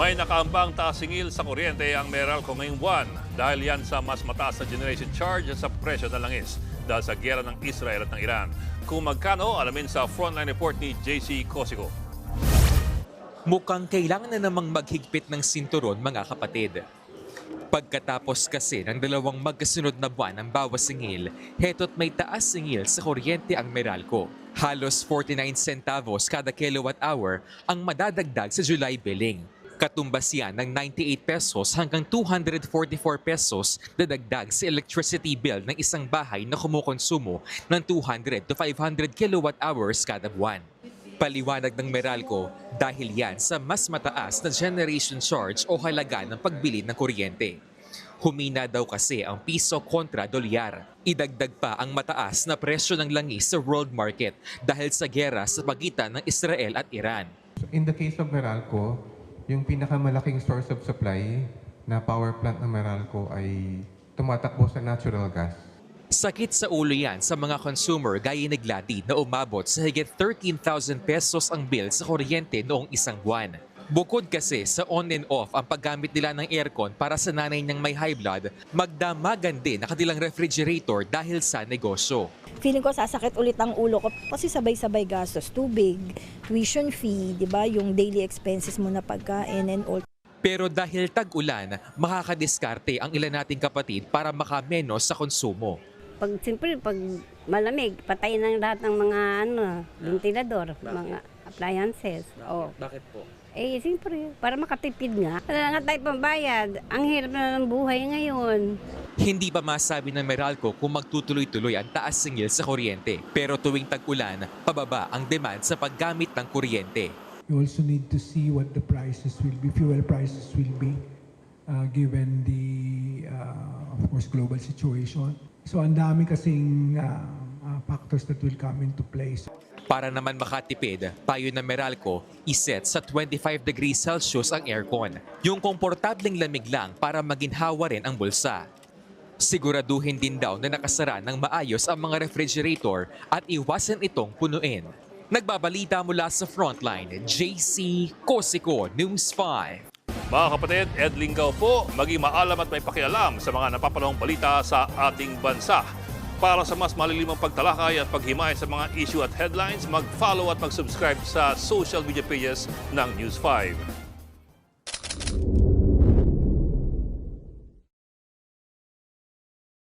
May nakaambang taas singil sa kuryente ang Meralco ngayong buwan dahil yan sa mas mataas na generation charge sa presyo ng langis dahil sa giyera ng Israel at ng Iran. Kung magkano, alamin sa frontline report ni JC Cosico. Mukhang kailangan na namang maghigpit ng sinturon mga kapatid. Pagkatapos kasi ng dalawang magkasunod na buwan ng bawas singil, heto't may taas singil sa kuryente ang Meralco. Halos 49 centavos kada kilowatt hour ang madadagdag sa July billing. Katumbas yan ng 98 pesos hanggang 244 pesos na dagdag sa electricity bill ng isang bahay na kumukonsumo ng 200 to 500 kilowatt hours kada buwan. Paliwanag ng Meralco dahil yan sa mas mataas na generation charge o halaga ng pagbili ng kuryente. Humina daw kasi ang piso kontra dolyar. Idagdag pa ang mataas na presyo ng langis sa world market dahil sa giyera sa pagitan ng Israel at Iran. In the case of Meralco, yung pinakamalaking source of supply na power plant ng Meralco ay tumatakbo sa natural gas. Sakit sa ulo yan sa mga consumer gaya ni Glady na umabot sa higit 13,000 pesos ang bill sa kuryente noong isang buwan. Bukod kasi sa on and off ang paggamit nila ng aircon para sa nanay niyang may high blood, magdamagan din ang kanilang refrigerator dahil sa negosyo. Feeling ko sasakit ulit ang ulo ko kasi sabay-sabay gastos, tubig, tuition fee, di ba, yung daily expenses mo na pagkain and all. Pero dahil tag-ulan, makakadiskarte ang ilan nating kapatid para makamenos sa konsumo. Siyempre, pag malamig, patayin ng lahat ng mga ventilador, mga appliances. Bakit po? Siyempre, para makatipid nga. Wala nga tayo pambayad. Ang hirap na ng buhay ngayon. Hindi pa masabi ng Meralco kung magtutuloy-tuloy ang taas singil sa kuryente. Pero tuwing tag-ulan, pababa ang demand sa paggamit ng kuryente. You also need to see what the prices will be, fuel prices will be, given the, of course, global situation. So ang dami kasing factors that will come into place. Para naman makatipid, payo ng Meralco, iset sa 25 degrees Celsius ang aircon. Yung komportableng lamig lang para maginhawa rin ang bulsa. Siguraduhin din daw na nakasara ng maayos ang mga refrigerator at iwasan itong punuin. Nagbabalita mula sa Frontline, JC Cosico, News 5. Mga kapatid, Ed Lingaw po, maging maalam at may pakialam sa mga napapanahong balita sa ating bansa. Para sa mas malilimang pagtalakay at paghimay sa mga issue at headlines, mag-follow at mag-subscribe sa social media pages ng News 5.